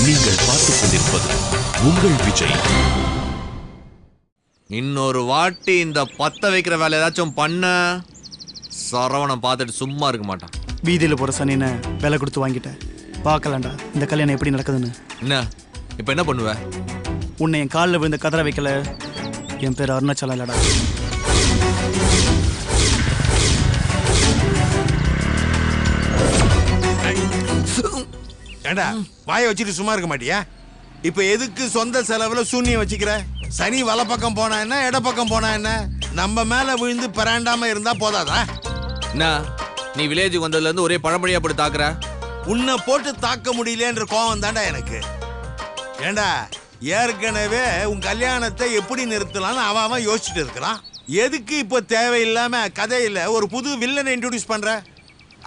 நீங்கள் பார்த்துக் கொண்டிருப்பது உங்கள் விஜய். இன்னொரு வாட்டி இந்த பத்த வைக்கிற வேலை ஏதாச்சும் பண்ண சரவணன் பார்த்துட்டு சும்மா இருக்க மாட்டான். வீதியில் போகிற சனின்னு விலை கொடுத்து வாங்கிட்டேன். பார்க்கலாண்டா இந்த கல்யாணம் எப்படி நடக்குதுன்னு. என்ன இப்போ என்ன பண்ணுவ? உன்னை என் காலில் விழுந்த கதற வைக்கல. என் பேர் அருணாச்சலம் இல்லடா. ஏண்டா வாயை வச்சுட்டு சும்மா இருக்க மாட்டியா? இப்ப எதுக்கு சொந்த செலவுல சூன்யம் வச்சுக்கிற? சனி வலை பக்கம் போனா என்ன, இட பக்கம் போனா என்ன? நம்ம மேல விழுந்து பராண்டாம இருந்தா போதாதா? என்ன நீ வில்லேஜுக்கு வந்ததுல இருந்து ஒரே பழமொழியா போட்டு தாக்குற? உன்னை போட்டு தாக்க முடியலன்ற கோவம் தாண்டா எனக்கு. ஏண்டா ஏற்கனவே உன் கல்யாணத்தை எப்படி நிறுத்தலாம்னு அவன் யோசிச்சுட்டு இருக்கிறான். எதுக்கு இப்போ தேவையில்லாம கதையில ஒரு புது வில்லனை இன்ட்ரோடியூஸ் பண்ற?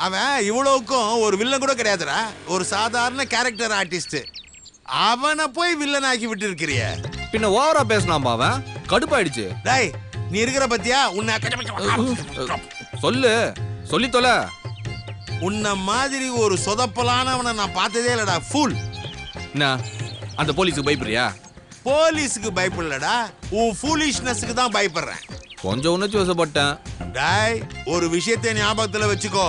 அவன் இவ்வளவுக்கும் ஒரு வில்லன் கூட கிடையாதுடா, ஒரு சாதாரண கேரக்டர் ஆர்டிஸ்ட். அவனை போய் வில்லன் ஆக்கி விட்டு இருக்கிறிய. பின்ன ஓவரா பேசினாம்பா, அவன் கடுப்பாயிடுச்சு. டேய் நீ இருக்கிற பத்தியா உன்னை சொல்லு சொல்லி தொலை. உன்னை மாதிரி ஒரு சொதப்பலானவனை நான் பார்த்ததே இல்லடா. ஃபுல். என்ன அந்த போலீஸுக்கு பயப்படுறியா? போலீஸுக்கு பயப்படலடா, உன் ஃபூலிஷ்னஸ்க்கு தான் பயப்படுறேன். கொஞ்சம் உணர்ச்சி வசப்பட்டேன். டாய் ஒரு விஷயத்தை ஞாபகத்துல வச்சுக்கோ.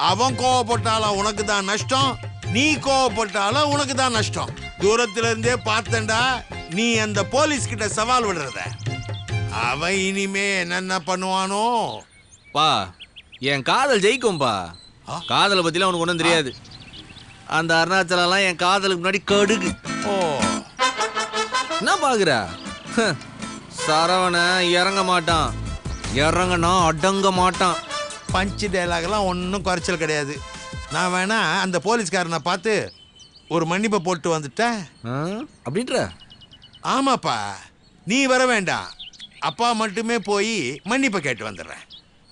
அவன் கோவப்பட்டாலும் உனக்கு தான் நஷ்டம், நீ கோவப்பட்டாலும் உனக்கு தான் நஷ்டம். தூரத்துல இருந்தே பார்த்தேன்டா நீ அந்த போலீஸ் கிட்ட சவால் விடுறத. அவன் இனிமே என்னென்ன பண்ணுவானோ. பா என் காதல் ஜெயிக்கும்பா. காதலை பத்திலாம் உனக்கு ஒன்றும் தெரியாது. அந்த அருணாச்சலாம் என் காதலுக்கு முன்னாடி கடுகு. ஓ என்ன பாக்குற? சரவண இறங்க மாட்டான், இறங்கனா அடங்க மாட்டான். பஞ்சு டைலாக்லாம் ஒன்றும் குறைச்சல் கிடையாது. நான் வேணா அந்த போலீஸ்காரனை பார்த்து ஒரு மன்னிப்பை போட்டு வந்துட்டேன் அப்படின்ற. ஆமாப்பா நீ வர வேண்டாம், அப்பா மட்டுமே போய் மன்னிப்பை கேட்டு வந்துடுறேன்.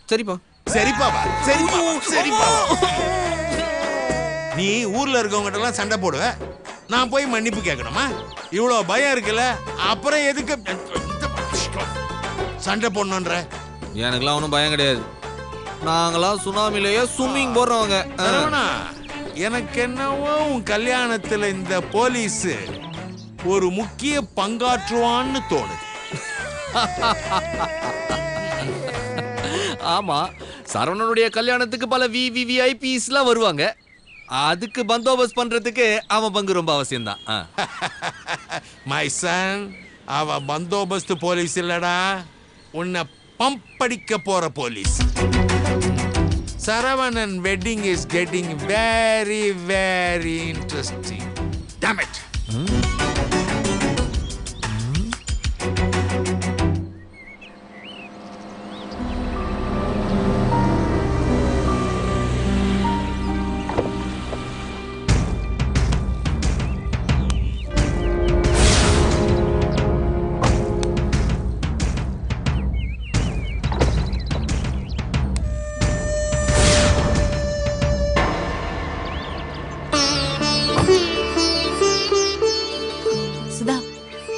சரிப்பா சரிப்பாவா சரிப்பா சரிப்பா. நீ ஊர்ல இருக்கவங்கிட்ட எல்லாம் சண்டை போடுவ, நான் போய் மன்னிப்பு கேட்கணுமா? இவ்வளோ பயம் இருக்குல்ல, அப்புறம் எதுக்கு சண்டை போடணுன்ற? எனக்குலாம் ஒன்றும் பயம் கிடையாது. நாங்களாம் சுனாமிலேயே ஸ்விம்மிங் போடுறவங்க. எனக்கு என்னவோ உன் கல்யாணத்துல இந்த போலீஸ் ஒரு முக்கிய பங்காற்றுவான்னு தோணுது. ஆமா, சரவணனுடைய கல்யாணத்துக்கு பல விவிஐபிஸ்லாம் வருவாங்க. அதுக்கு பந்தோபஸ்த் பண்றதுக்கு அவன் பங்கு ரொம்ப அவசியம் தான். மை சன், அவ பந்தோபஸ்து போலீஸ் இல்லடா, உன்னை பம்ப் அடிக்க போற police. Saravanan wedding is getting very very interesting. Dam it.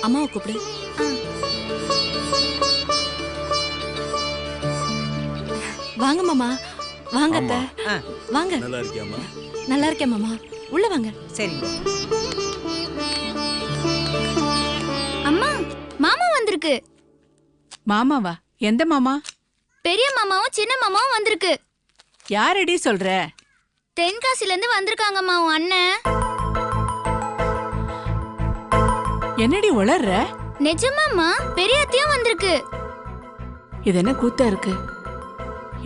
அம்மாவை கூப்பிடு. வாங்க மாமா, வாங்க அத்தை, வாங்க. நல்லா இருக்கியாமா? நல்லா இருக்கேன் மாமா, உள்ள வாங்க. சரி. அம்மா, மாமா வந்திருக்கு. மாமாவா? எந்த மாமா? பெரிய மாமாவும் சின்ன மாமாவும் வந்திருக்கு. யாரடி சொல்ற? தென்காசில இருந்து வந்திருக்காங்கம்மா உன் அண்ணன். என்னடி உளர்ற? நிஜமாம்மா, பெரிய அத்தையும் வந்திருக்கு. இது என்ன கூத்தா இருக்கு?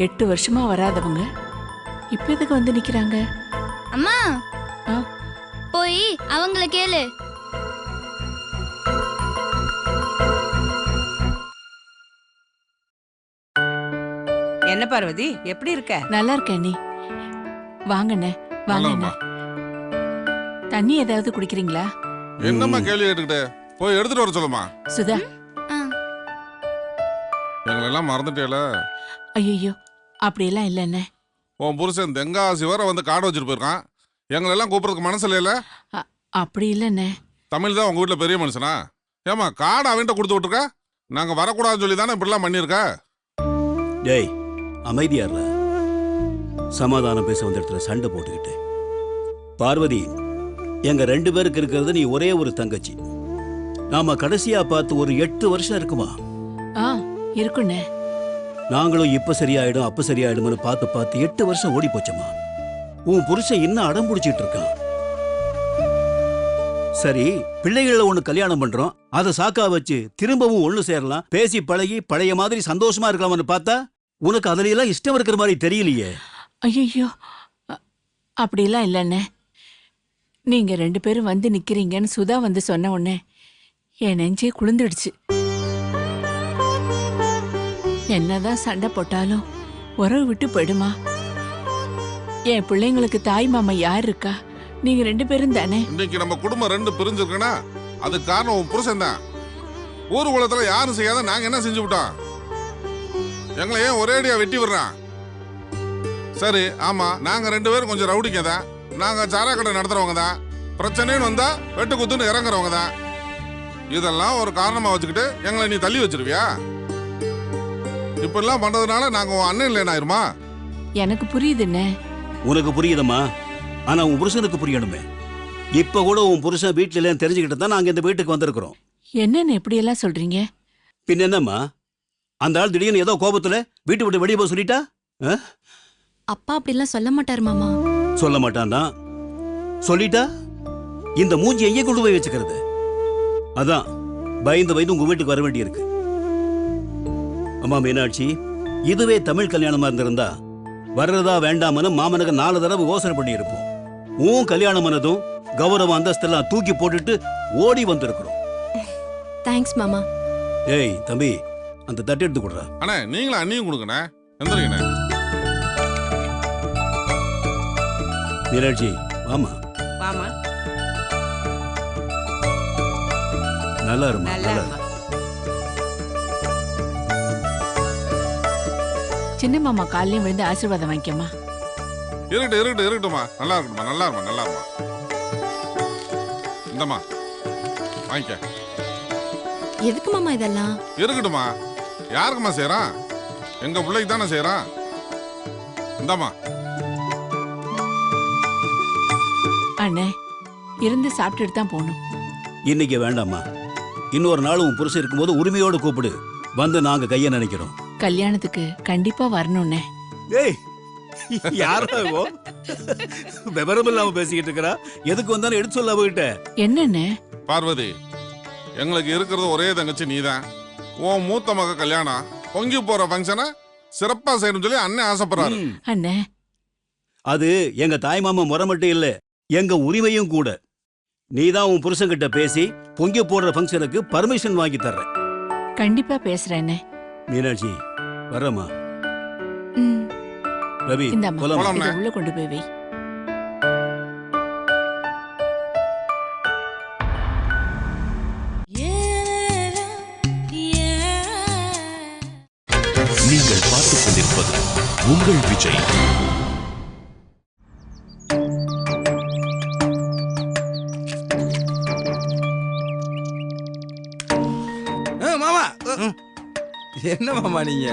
8 வருஷமா வராதவங்க இப்ப எதுக்கு வந்து நிக்கிறாங்க? அம்மா போய் அவங்கள கேளு. என்ன பார்வதி, எப்படி இருக்க? நல்லா இருக்கேன் நீ. வாங்கண்ணே வாங்கண்ணே. தண்ணி ஏதாவது குடிக்கிறீங்களா? என்னம்மா கேள்வி கேட்டுக்கிட்டு போய் எடுத்துட்டு வர சொல்லுமா. சுதா, எங்களெல்லாம் மறந்துட்டேல? ஐயோ அப்படியெல்லாம் இல்லைண்ணே. உன் புருஷன் தென்காசி வர வந்து காடை வச்சுட்டு போயிருக்கான். எங்களெல்லாம் கூப்பிட்றதுக்கு மனசு இல்லைல்ல? அப்படி இல்லைண்ணே. தமிழ் தான் உங்க வீட்டில் பெரிய மனுஷனா? ஏமா காடை அவன்கிட்ட கொடுத்து விட்டுருக்க? நாங்கள் வரக்கூடாதுன்னு சொல்லி தானே இப்படிலாம் பண்ணியிருக்க? டேய் அமைதியாடுற. சமாதானம் பேச வந்த இடத்துல சண்டை போட்டுக்கிட்டு. பார்வதி, எங்க 2 பேருக்கு இருக்கிறது நீ ஒரே ஒரு தங்கச்சி. நாம கடைசியா பார்த்து ஒரு 8 வருஷம் இருக்குமா? இருக்குண்ணே. நாங்களும் இப்ப சரியாயிடும் அப்ப சரியாயிடும்னு பார்த்து 8 வருஷம் ஓடி போச்சம்மா. உன் புருஷன் இன்னும் அடம் பிடிச்சிட்டு இருக்கான். சரி, பிள்ளைகள ஒண்ணு கல்யாணம் பண்றோம், அதை சாக்கா வச்சு திரும்பவும் ஒண்ணு சேரலாம், பேசி பழகி பழைய மாதிரி சந்தோஷமா இருக்கலாம்னு பார்த்தா உனக்கு அதுல எல்லாம் இஷ்டம் இருக்கிற மாதிரி தெரியலையே. ஐயோ, அப்படிலாம் இல்லைண்ணே. நீங்க 2 பேரும் வந்து நிக்கிறீங்கன்னு சுதா வந்து சொன்ன உடனே என் நெஞ்சே குளிர்ந்துடுச்சு. என்னதான் சண்டை போட்டாலும் உறவு விட்டு போயிடுமா? என் பிள்ளைங்களுக்கு தாய் மாமா யார் இருக்கா? நீங்க 2 பேரும் தானே. இன்னைக்கு நம்ம குடும்பம் 2 பிரிஞ்சிருக்குன்னா அது காரணம் உன் புருஷன் தான். ஊர் குலத்துல யாரும் செய்யாத நாங்க என்ன செஞ்சு விட்டோம்? எங்களை ஏன் ஒரேடியா வெட்டி விடுறான்? சரி, ஆமா, நாங்க 2 பேரும் கொஞ்சம் ரவுடிங்க தான். நாங்க சாரா கடை நடத்துறவங்க தான். பிரச்சனைன்னு வந்தா வெட்டு குத்துன்னு இறங்குறவங்க தான். இதெல்லாம் ஒரு காரணமா வச்சுக்கிட்டு எங்களை நீ தள்ளி வச்சிருவியா? இப்பெல்லாம் பண்றதுனால நாங்க உன் அண்ணன் இல்லைன்னு ஆயிருமா? எனக்கு புரியுதுண்ணே. உனக்கு புரியுதம்மா, ஆனா உன் புருஷனுக்கு புரியணுமே. இப்ப கூட உன் புருஷன் வீட்டுல இல்லைன்னு தெரிஞ்சுக்கிட்டு தான் நாங்க இந்த வீட்டுக்கு வந்திருக்கிறோம். என்னன்னு எப்படி எல்லாம் சொல்றீங்க? பின்ன என்னம்மா, அந்த ஆள் திடீர்னு ஏதோ கோபத்துல வீட்டு விட்டு வெளியே போக சொல்லிட்டா? அப்பா அப்படிலாம் சொல்ல மாட்டார் மாமா. சொல்ல மாட்டான்னா சொல்லிட்டா இந்த மூஞ்சி எங்கே கொண்டு போய் வச்சுக்கிறது? அதான் பயந்து உங்க வீட்டுக்கு வர வேண்டியிருக்கு. அம்மா மீனாட்சி, இதுவே தமிழ் கல்யாணமா இருந்திருந்தா வர்றதா வேண்டாமனு மாமனுக்கு 4 தடவை யோசனை பண்ணி இருப்போம். உன் கல்யாணம் பண்ணதும் கௌரவ அந்தஸ்தெல்லாம் தூக்கி போட்டுட்டு ஓடி வந்திருக்கிறோம். தேங்க்ஸ் மாமா. ஏய் தம்பி, அந்த தட்டு எடுத்து கொடுறா. அண்ணா, நீங்களும் அண்ணியும் கொடுங்கண்ணே. எந்திரிங்கண்ணே. மீனாட்சி வாமா. வாமா. நல்லா இருமா. நல்லா சின்ன மாமா காலையும் விழுந்து ஆசீர்வாதம் வாங்கிக்கமா. இருக்கட்டுமா. நல்லா இருக்குமா. இந்தம்மா வாங்கிக்க. எதுக்கு மாமா இதெல்லாம்? இருக்கட்டுமா. யாருக்குமா செய்யறான்? எங்க பிள்ளைக்கு தானே செய்யறான். இந்தம்மா. அண்ணே, இருந்து சாப்பிட்டுட்டு தான் போகணும். இன்னைக்கு வேண்டாமா, இன்னொரு நாள் உன் புருஷன் இருக்கும்போது உரிமையோடு கூப்பிடு, வந்து நாங்க கைய நினைக்கிறோம். கல்யாணத்துக்கு கண்டிப்பா வரணும்னே. ஏய், யாரோ விவரம் இல்லாம பேசிக்கிட்டு இருக்கறா. எதுக்கு வந்தாலும் எடுத்து சொல்ல அவகிட்ட. என்னண்ணே? பார்வதி, எங்களுக்கு இருக்கிறது ஒரே தங்கச்சி நீதான். உன் மூத்த மக கல்யாணம் பொங்கி போற ஃபங்க்ஷனை சிறப்பா செய்யணும்னு சொல்லி அண்ணன் ஆசைப்படுறாரு. அண்ணே, அது எங்க தாய் மாமா முறை மட்டும் இல்ல, எங்க உரிமையும் கூட. நீதான் உன் புருஷன்கிட்ட பேசி பொங்கி போடுற ஃபங்க்ஷனுக்கு பர்மிஷன் வாங்கி தர்ற. கண்டிப்பா பேசுறேன்னே. மீனாட்சி வரமா. ரவி, இந்த போலாம்ண்ணே. உள்ள கொண்டு போய் வை. நீங்கள் பார்த்துக் கொண்டிருப்பது உங்கள் விஜய். மாமா, என்ன மாமா நீங்க?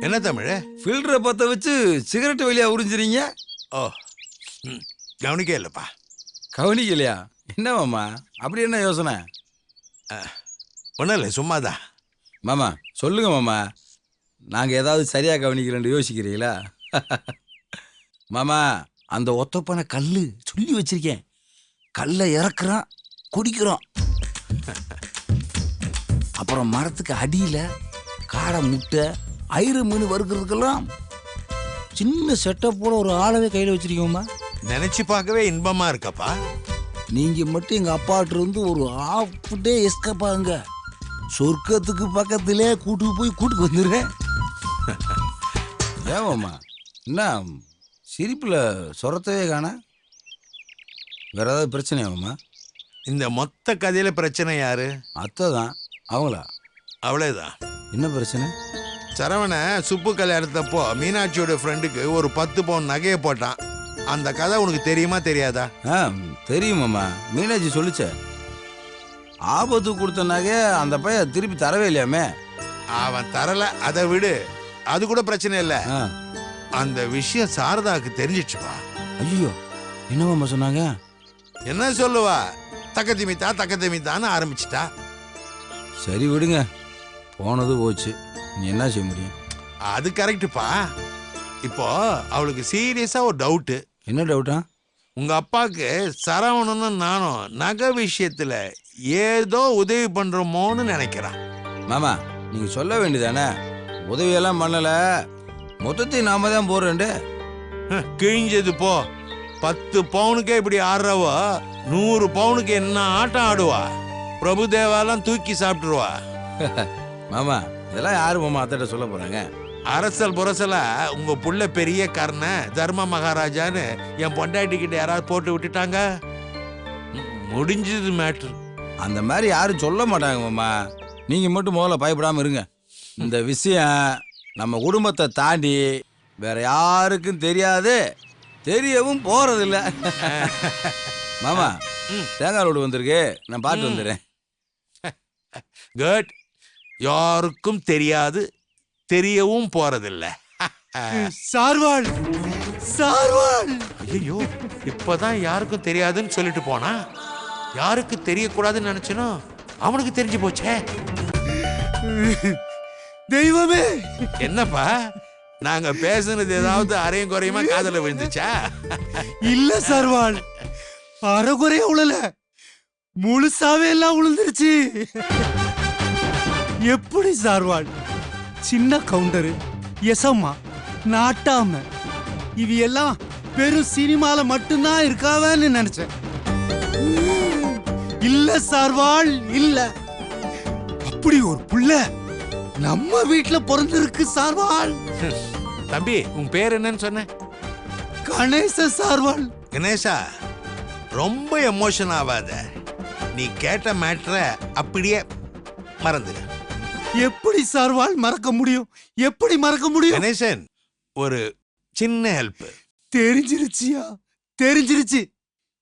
என்ன தமிழ் ஃபில்டரை பத்த வச்சு சிகரெட் வெளியா உறிஞ்சிரீங்க? ஓ, கவனிக்க இல்லப்பா. கவனிக்கலையா? என்ன மாமா, அப்படி என்ன யோசனை? ஒன்றும் இல்லை, சும்மாதான். மாமா சொல்லுங்க மாமா, நாங்க ஏதாவது சரியா கவனிக்கிறேன்னு யோசிக்கிறீங்களா? மாமா, அந்த ஒத்தப்பனை கல்லு சொல்லி வச்சிருக்கேன். கல்லை இறக்குறான், குடிக்கிறோம். அப்புறம் மரத்துக்கு அடியில காடை முட்டை ஐரு மீன் வறுக்கிறதுக்கெல்லாம் சின்ன செட்டப்போட ஒரு ஆளவே கையில் வச்சிருக்கோமா. நினைச்சு பார்க்கவே இன்பமா இருக்கப்பா. நீங்க மட்டும் எங்க அப்பாட்ட இருந்து ஒரு ஆஃப் டே எஸ்கப்பாங்க. சொர்க்கத்துக்கு பக்கத்திலே கூட்டுக்கு வந்துடுறேன். ஏமாம்மா, என்ன சிரிப்புல சொரத்தவே காண? வேற ஏதாவது பிரச்சனையாகுமா? இந்த மொத்த கதையில பிரச்சனை யாரு? அத்தை தான். அவங்களா? அவளேதான். என்ன பிரச்சனை? சரவண சுப்பு கல்யாணத்தப்போ மீனாட்சியோட ஃப்ரெண்டுக்கு ஒரு 10 பவுன் நகையை போட்டான். அந்த கதை உனக்கு தெரியுமா தெரியாதா? தெரியுமாம்மா, மீனாட்சி சொல்லிச்ச. ஆபத்து கொடுத்த நகை அந்த பையன் திருப்பி தரவே இல்லையாமே. அவன் தரல, அதை விடு, அது கூட பிரச்சனை இல்லை. அந்த விஷயம் சாரதாவுக்கு தெரிஞ்சிச்சுப்பா. ஐயோ, என்னமாம்மா சொன்னாங்க? என்ன சொல்லுவா? தக்கத்திமித்தான்னு ஆரம்பிச்சிட்டா. சரி விடுங்க, போனது போச்சு, நீ என்ன செய்ய முடியும்? அது கரெக்டுப்பா. இப்போ அவளுக்கு சீரியஸா ஒரு டவுட்டு. என்ன டவுட்டா? உங்க அப்பாவுக்கு சரவணனும் நானும் நகை விஷயத்துல ஏதோ உதவி பண்றோமோன்னு நினைக்கிறான். மாமா நீங்க சொல்ல வேண்டியதானே, உதவியெல்லாம் பண்ணல, மொத்தத்தையும் நாம தான் போறேன்ட்டு. கிழிஞ்சது போ. 10 பவுனுக்கே இப்படி ஆடுறவோ 100 பவுனுக்கு என்ன ஆட்டம் ஆடுவா? பிரபுதேவாலாம் தூக்கி சாப்பிட்டுருவா. மாமா இதெல்லாம் யாரு மாமா அத்தட்ட சொல்ல போறாங்க? அரசல் புரசலா உங்க புள்ள பெரிய கர்ண தர்ம மகாராஜான்னு என் பொண்டாட்டி கிட்ட யாராவது போட்டு விட்டுட்டாங்க, முடிஞ்சது மேட்ரு. அந்த மாதிரி யாரும் சொல்ல மாட்டாங்க மாமா, நீங்க மட்டும் முதல்ல பயப்படாம இருங்க. இந்த விஷயம் நம்ம குடும்பத்தை தாண்டி வேற யாருக்கும் தெரியாது, தெரியவும் போறதில்ல. மாமா தேங்காய் ரோடு வந்திருக்கு, நான் பார்த்து வந்துடுறேன். குட். யாருக்கும் தெரியாது, தெரியவும் போறதில்ல. சார்வாள், சார்வாள். ஐயோ, இப்பதான் யாருக்கும் தெரியாதுன்னு சொல்லிட்டு போனா, யாருக்கு தெரியக்கூடாதுன்னு நினைச்சனோ அவனுக்கு தெரிஞ்சு போச்சே. தெய்வமே, என்னப்பா நாங்க பேசுனது ஏதாவது அரையும் குறையுமா காதல விழுந்துச்சா? இல்ல சார்வாள், அரைகுறைய உழல, முழுசாவே எல்லாம் உளுந்துருச்சு. எப்படி சார்வாள்? சின்ன கவுண்டரு, எசம்மா, நாட்டாம இவ எல்லாம் வெறும் சினிமால மட்டும்தான் இருக்காவன்னு நினைச்சேன். இல்ல சார்வாள், இல்ல, அப்படி ஒரு புள்ள நம்ம வீட்டுல பிறந்திருக்கு சார்வாள். தம்பி உன் பேர் என்னன்னு சொன்ன? கணேச சார்வாள். கணேசா, ரொம்ப எமோஷன் ஆகாத. நீ கேட்ட மேட்ரை அப்படியே மறந்துடு. எப்படி சார்வாள் மறக்க முடியும்? எப்படி மறக்க முடியும்? கணேசன், ஒரு சின்ன ஹெல்ப். தெரிஞ்சிருச்சியா? தெரிஞ்சிருச்சு.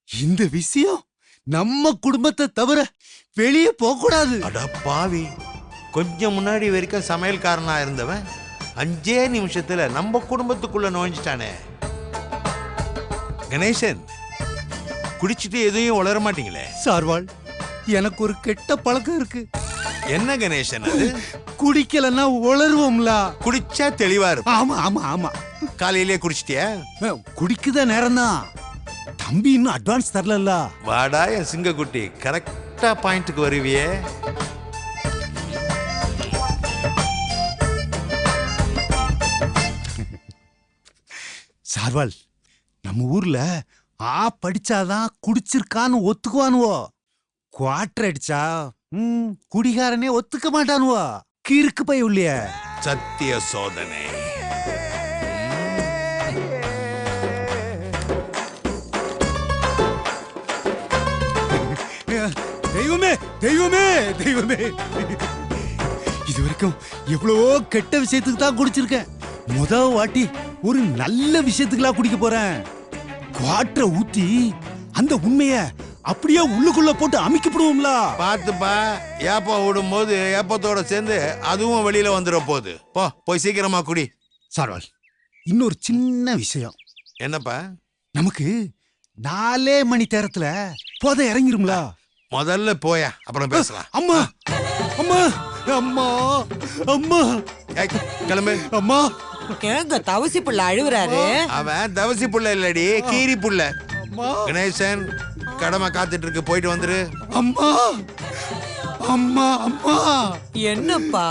இந்த விஷயம் நம்ம குடும்பத்தை தவிர வெளியே போக கூடாது. அட பாவி, கொஞ்சம் முன்னாடி வரைக்கும் சமையல்காரனா இருந்தவன் 5 நிமிஷத்துல நம்ம குடும்பத்துக்குள்ள நுழைஞ்சிட்டானே. கணேசன், குடிச்சிட்டு எதையும் உளர மாட்டீங்களே? சார்வாள், எனக்கு ஒரு கெட்ட பழக்கம் இருக்கு. என்ன கணேசன் அது? குடிக்கலன்னா உளருவோம்ல. குடிச்சா தெளிவா இருக்கும். ஆமா ஆமா ஆமா. காலையிலே குடிச்சிட்டியா? குடிக்குத நேரம் தான். தம்பி இன்னும் அட்வான்ஸ் தரல. வாடா என் சிங்கக்குட்டி, கரெக்டா பாயிண்ட்டுக்கு வருவியே. சார்வாள், நம்ம ஊர்ல படிச்சாதான் குடிச்சிருக்கான்னு ஒத்துக்குவானுவோ. குவாட்டர் அடிச்சா குடிகாரனே ஒத்துக்க மாட்டானுவோ. கிறுக்கு பை உள்ளிய சத்திய சோதனை. தெய்வமே, தெய்வமே, தெய்வமே. இது வரைக்கும் எவ்வளவோ கெட்ட விஷயத்துக்கு தான் குடிச்சிருக்கேன். முதல் வாட்டி ஒரு நல்ல விஷயத்துக்குலாம் குடிக்க போறேன். குவாட்டரை ஊத்தி அந்த உண்மைய அப்படியே உள்ளுக்குள்ள போட்டு அமைக்கப்படுவோம்ல. பார்த்துப்பா, ஏப்பா விடும் போது ஏப்பத்தோட சேர்ந்து அதுவும் வெளியில வந்துட போகுது. போய் சீக்கிரமா குடி. சார்வாள், இன்னொரு சின்ன விஷயம். என்னப்பா? நமக்கு 4 மணி நேரத்துல போதை இறங்கிருங்களா? முதல்ல போயா, அப்புறம் பேசலாம். அம்மா அம்மா அம்மா அம்மா, கிளம்பு. அம்மா, ஏங்க தவசி புள்ள அழுகுறாரு? அவன் தவசி புள்ள இல்லடி, கீரி புள்ள. கணேசன், கடமை காத்துட்டு இருக்கு, போயிட்டு வந்துரு. அம்மா அம்மா அம்மா. என்னப்பா?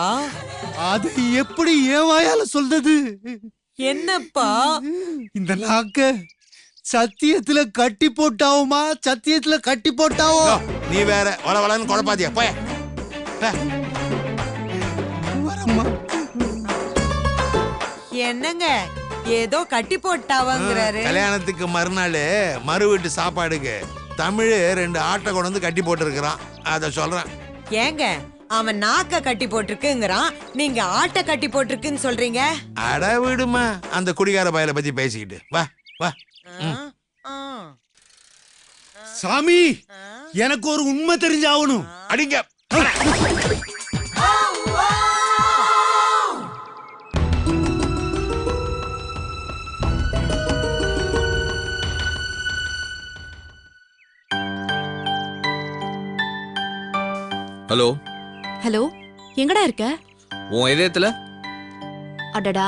அது எப்படி என் வாயால சொல்றது? என்னப்பா? இந்த நாக்க சத்தியத்துல கட்டி போட்டாவுமா? சத்தியத்துல கட்டி போட்டாவோ? நீ வேற வளவளன்னு குழப்பாதியா, போய. வரம்மா. என்னங்க ஏதோ கட்டி போட்டாவங்கிறாரு? கல்யாணத்துக்கு மறுநாள் மறு வீட்டு சாப்பாடுக்கு தமிழ் 2 ஆட்டை கொண்டு வந்து கட்டி போட்டு இருக்கிறான். அத சொல்றேன். ஏங்க அவன் நாக்க கட்டி போட்டிருக்குங்கிறான், நீங்க ஆட்டை கட்டி போட்டிருக்குன்னு சொல்றீங்க? அட விடுமா, அந்த குடிகார பயலை பத்தி பேசிக்கிட்டு. வா வா. சாமி, எனக்கு ஒரு உண்மை தெரிஞ்சாகணும். அடிங்க. ஹலோ. ஹலோ, எங்கடா இருக்க? உன் இதயத்துல. அடடா.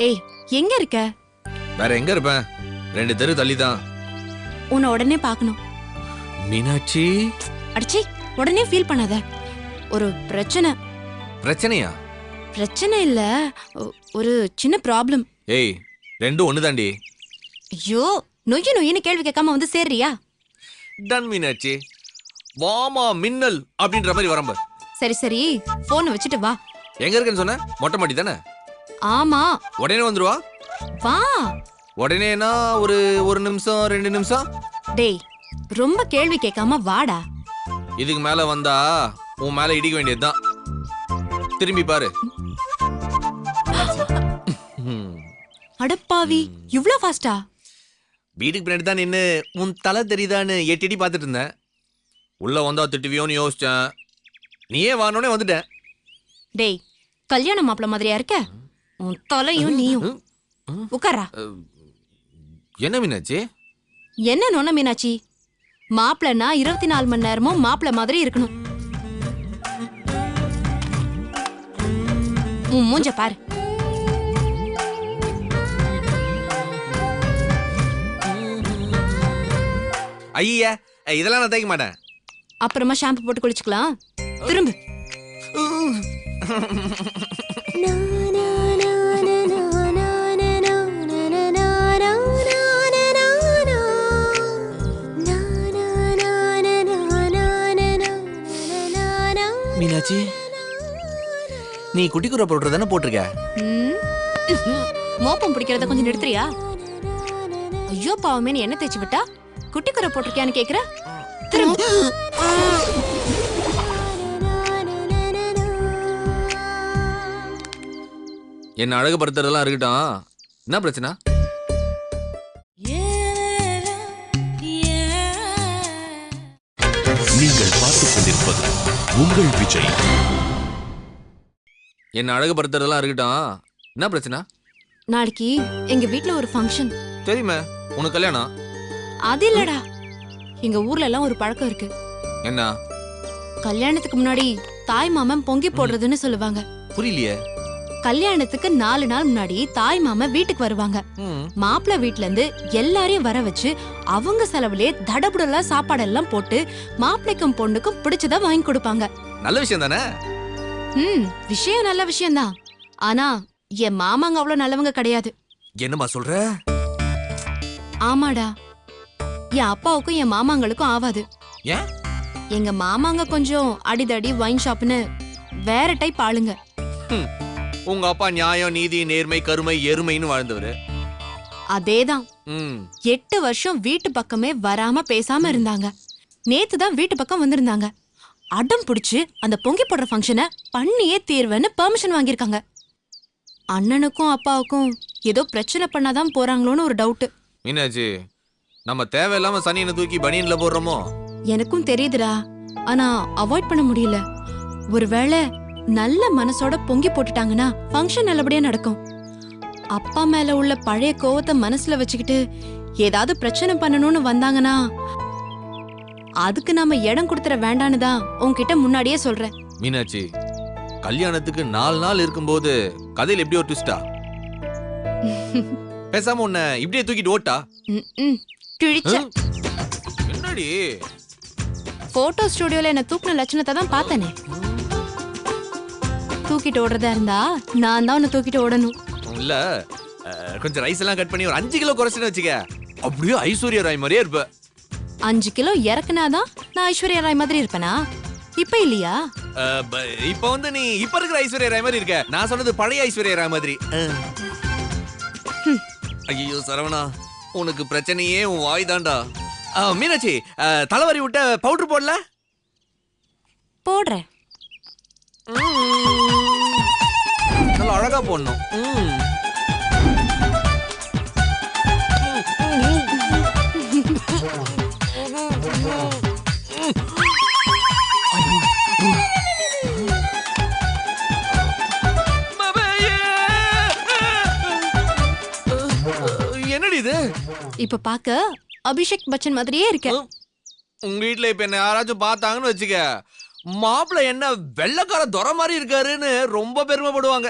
ஏய், எங்க இருக்க? வேற எங்க இருப்பேன்? 2 தெரு தள்ளி தான். உன்னை உடனே பார்க்கணும். மீனாட்சி. அடிச்சி, உடனே ஃபீல் பண்ணாத. ஒரு பிரச்சனை. பிரச்சனையா? பிரச்சனை இல்ல, ஒரு சின்ன ப்ராப்ளம். ஏய், 2 ஒண்ணு தாண்டி. ஐயோ, நொய்யு கேள்வி கேட்காம வந்து சேர்றியா? டன் மீனாட்சி. வாமா மின்னல் அப்படின்ற மாதிரி வரம்ப. சரி சரி, போன் வச்சுட்டு வா. எங்க இருக்குன்னு சொன்ன? மொட்டை மாடி தானே? ஆமா. உடனே வந்துருவா? வா. உடனேனா ஒரு நிமிஷம் 2 நிமிஷம்? டேய், ரொம்ப கேள்வி கேட்காம வாடா. இதுக்கு மேல வந்தா உன் மேல இடிக்க வேண்டியதுதான். திரும்பி பாரு. அடப்பாவி, இவ்ளோ ஃபாஸ்டா? வீட்டுக்கு பின்னாடி தான் நின்னு உன் தலை தெரியுதான்னு எட்டி பார்த்துட்டு இருந்தேன். உள்ள வந்தா திட்டுவியோன்னு யோசிச்சேன். நீயே வானோடனே வந்துட்டேன். டேய், கல்யாண மாப்பிள்ள மாதிரியா இருக்க? உன் தலையும் நீயும். உட்காரா. என்ன மீனாட்சி? என்ன நோன மீனாட்சி? மாப்பிள்ளனா 24 மணி நேரமும் மாப்பிள்ள மாதிரி இருக்கணும். உன் மூஞ்ச பாரு. ஐயா, இதெல்லாம் நான் தேய்க்க மாட்டேன். அப்புறமா ஷாம்பு போட்டு குளிச்சுக்கலாம். திரும்ப. மீனாட்சி, நீ குட்டிக்குற பவுடர் தானே போட்டிருக்க? மோப்பம் பிடிக்கிறத கொஞ்சம் நிறுத்துறியா? ஐயோ பாவமே, நீ என்ன தேய்ச்சி விட்டா? குட்டிக்குற போட்டிருக்கியான்னு கேக்குற? திரும்ப. என்ன அழகுபடுத்துறதெல்லாம் இருக்கட்டும். என்ன பிரச்சனை? நீங்கள் பார்த்துக் கொண்டிருப்பது உங்கள் விஜய். என்ன அழகுபடுத்துறதெல்லாம் இருக்கட்டும். என்ன பிரச்சனை? நாளைக்கு எங்க வீட்ல ஒரு ஃபங்க்ஷன். தெரியுமே, உனக்கு கல்யாணம். அது இல்லடா, எங்க ஊர்ல எல்லாம் ஒரு பழக்கம் இருக்கு. என்ன? கல்யாணத்துக்கு முன்னாடி தாய் மாமன் பொங்கி போடுறதுன்னு சொல்லுவாங்க. புரியலையே. கல்யாணத்துக்கு 4 நாள் முன்னாடி தாய் மாமன் வீட்டுக்கு வருவாங்க. மாப்பிள்ளை வீட்ல இருந்து எல்லாரையும் வர வச்சு அவங்க செலவுலயே தடபுடலா சாப்பாடெல்லாம் போட்டு மாப்பிள்ளைக்கும் பொண்ணுக்கும் பிடிச்சதா வாங்கி கொடுப்பாங்க. நல்ல விஷயம் தானே? விஷயம் நல்ல விஷயம்தான். ஆனா என் மாமாங்க அவ்வளவு நல்லவங்க கிடையாது. என்னமா சொல்ற? ஆமாடா, என் அப்பாவுக்கும் என் மாமாங்களுக்கும் ஆவாது. ஏன்? எங்க மாமாங்க கொஞ்சம் அடிதடி வைன் ஷாப்னு வேற டைப் ஆளுங்க. உங்க அப்பா நியாயம், நீதி, நேர்மை, கருமை, எருமைன்னு வாழ்ந்தவரு. அதேதான். 8 வருஷம் வீட்டு பக்கமே வராம பேசாம இருந்தாங்க. நேத்து தான் வீட்டு பக்கம் வந்திருந்தாங்க. அடம் பிடிச்சு அந்த பொங்கி போடுற ஃபங்க்ஷனை பண்ணியே தீர்வேன்னு பெர்மிஷன் வாங்கியிருக்காங்க. அண்ணனுக்கும் அப்பாவுக்கும் ஏதோ பிரச்சனை பண்ணாதான் போறாங்களோன்னு ஒரு டவுட். மீனாட்சி, நம்ம தேவையில்லாம சனியனை தூக்கி பனியன்ல போடுறோமோ? எனக்கும் தெரியுதுடா, ஆனா அவாய்ட் பண்ண முடியல. ஒருவேளை நல்ல மனசோட பொங்கி போட்டுட்டாங்கன்னா ஃபங்க்ஷன் நல்லபடியா நடக்கும். அப்பா மேல உள்ள பழைய கோவத்தை மனசுல வச்சுக்கிட்டு ஏதாவது பிரச்சனை பண்ணணும்னு வந்தாங்கன்னா அதுக்கு நாம இடம் கொடுத்துற வேண்டான்னு தான் உன்கிட்ட முன்னாடியே சொல்றேன். மீனாட்சி, கல்யாணத்துக்கு 4 நாள் இருக்கும்போது கதையில எப்படி ஒரு ட்விஸ்டா? பேசாம உன்னை இப்படியே தூக்கிட்டு ஓட்டா? என்னடி? போட்டோ ஸ்டுடியோல என்ன தூக்குன லட்சணத்தை தான் பார்த்தனே. தூக்கிட்டு ஓடுறதா இருந்தா நான் தான் உன்னை தூக்கிட்டு ஓடணும். இல்ல, கொஞ்சம் ரைஸ் எல்லாம் கட் பண்ணி ஒரு 5 கிலோ குறைச்சுன்னு வச்சுக்க, அப்படியே ஐஸ்வர்யா ராய் மாதிரியே இருப்ப. 5 கிலோ இறக்குனாதான் நான் ஐஸ்வர்யா ராய் மாதிரி இருப்பேனா? இப்ப இல்லையா? இப்ப வந்து நீ இப்ப இருக்கிற ஐஸ்வர்யா ராய் மாதிரி இருக்க. நான் சொன்னது பழைய ஐஸ்வர்யா ராய் மாதிரி. ஐயோ சரவணா, உனக்கு பிரச்சனையே உன் வாய் தான்டா. மீனாட்சி, தலைவரி விட்ட பவுடர் போடல? போடுறேன். நல்லா அழகா போடணும். என்னடி இது? இப்ப பாக்க அபிஷேக் பச்சன் மாதிரியே இருக்க. உங்க வீட்டுல இப்ப என்ன யாராச்சும் பார்த்தாங்கன்னு வச்சுக்க, மாப்பிள்ள என்ன வெள்ளக்கார துறை மாதிரி இருக்காருன்னு ரொம்ப பெருமைப்படுவாங்க.